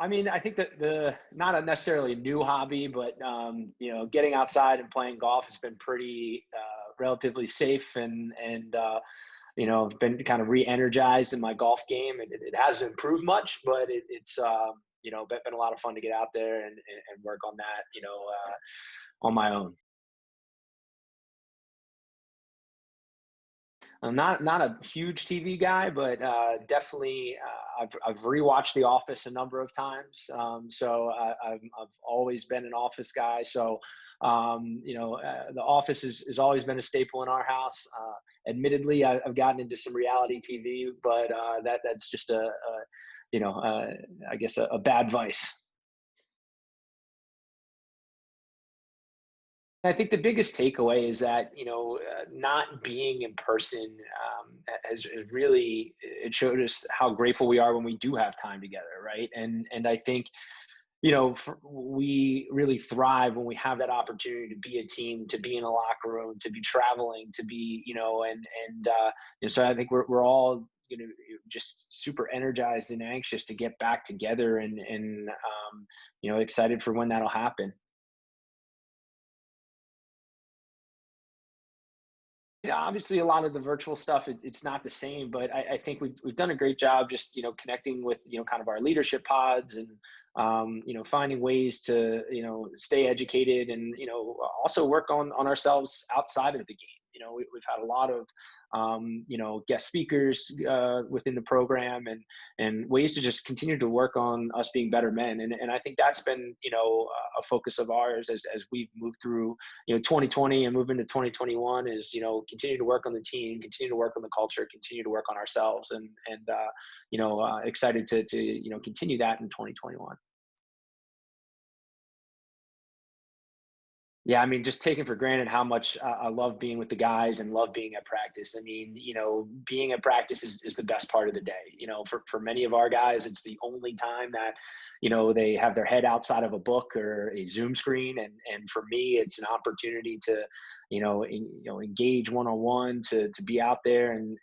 I mean, I think that not a necessarily new hobby, but getting outside and playing golf has been pretty relatively safe, and I've been kind of re-energized in my golf game, and it hasn't improved much, but it's been a lot of fun to get out there and work on that, on my own. I'm not a huge TV guy, but definitely I've rewatched The Office a number of times. So I've always been an Office guy. So The Office has always been a staple in our house. Admittedly, I've gotten into some reality TV, but that's just I guess a bad vice. I think the biggest takeaway is that not being in person has really it showed us how grateful we are when we do have time together, right? And I think we really thrive when we have that opportunity to be a team, to be in a locker room, to be traveling, to be so I think we're all just super energized and anxious to get back together and excited for when that'll happen. Yeah, obviously a lot of the virtual stuff, it's not the same, but I think we've done a great job just connecting with kind of our leadership pods and finding ways to stay educated and also work on ourselves outside of the game. We've had a lot of guest speakers within the program and ways to just continue to work on us being better men, and I think that's been a focus of ours as we've moved through 2020 and move into 2021 is continue to work on the team, continue to work on the culture, continue to work on ourselves, and excited to continue that in 2021. Yeah, I mean, just taking for granted how much I love being with the guys and love being at practice. I mean, being at practice is the best part of the day. For many of our guys, it's the only time that, they have their head outside of a book or a Zoom screen. And for me, it's an opportunity to, engage one-on-one, to be out there and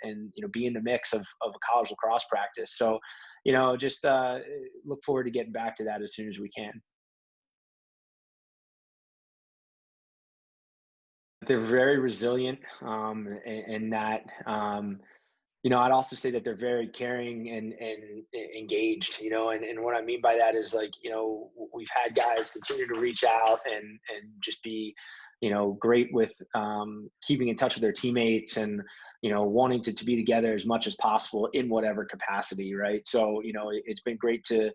be in the mix of a college lacrosse practice. So, just look forward to getting back to that as soon as we can. They're very resilient, and that I'd also say that they're very caring and engaged. And what I mean by that is like we've had guys continue to reach out and just be great with keeping in touch with their teammates and wanting to be together as much as possible in whatever capacity, right? So it's been great to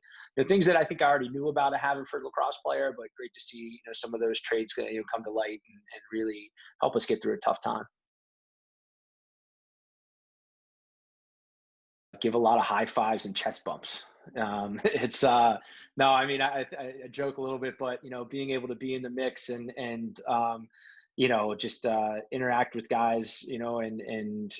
things that I think I already knew about a Haverford lacrosse player, but great to see some of those traits come to light and really help us get through a tough time. Give a lot of high fives and chest bumps. It's no, I mean I joke a little bit, but being able to be in the mix and just interact with guys, and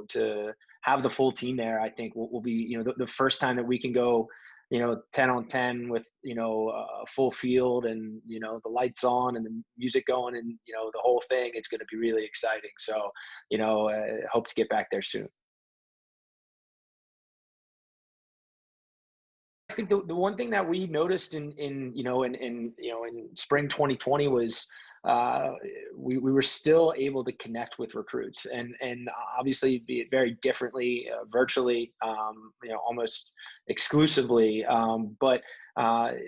to have the full team there, I think will be the first time that we can go 10 on 10 with a full field and the lights on and the music going and the whole thing. It's going to be really exciting. So hope to get back there soon. I think the one thing that we noticed in spring 2020 was uh, we were still able to connect with recruits and obviously be it very differently virtually, almost exclusively, but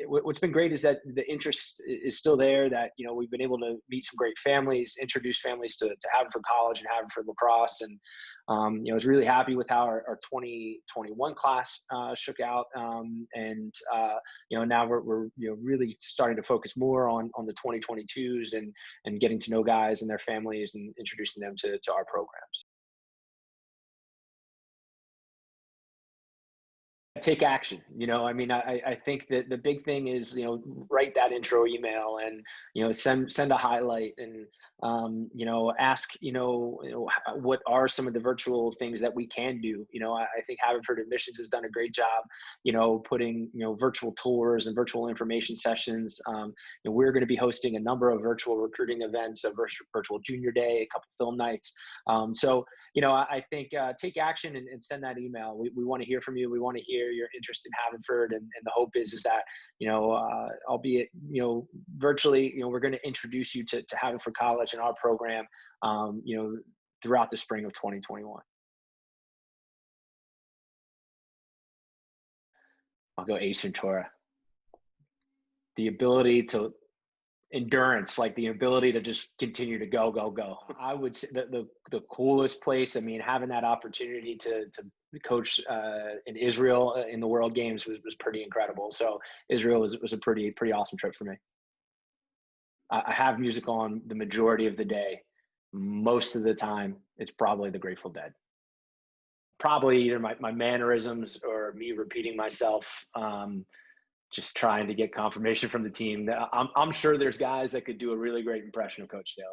what's been great is that the interest is still there, that we've been able to meet some great families, introduce families to Haverford College and Haverford lacrosse, and I was really happy with how our 2021 class shook out. And now we're really starting to focus more on the 2022s and getting to know guys and their families and introducing them to our programs. Take action. I mean, I think that the big thing is write that intro email and send a highlight and ask what are some of the virtual things that we can do. I think Haverford Admissions has done a great job putting virtual tours and virtual information sessions. We're going to be hosting a number of virtual recruiting events, a virtual junior day, a couple film nights. So I think take action and send that email. We want to hear from you. We want to hear your interest in Haverford, and the hope is that, albeit, virtually, we're going to introduce you to Haverford College and our program, throughout the spring of 2021. I'll go Ace Ventura. The ability to endurance, like the ability to just continue to go, go, go. I would say that the coolest place, I mean, having that opportunity to coach in Israel in the World Games was pretty incredible. So Israel was a pretty awesome trip for me. I have music on the majority of the day. Most of the time, it's probably the Grateful Dead. Probably either my mannerisms or me repeating myself. Just trying to get confirmation from the team. I'm sure there's guys that could do a really great impression of Coach Taylor.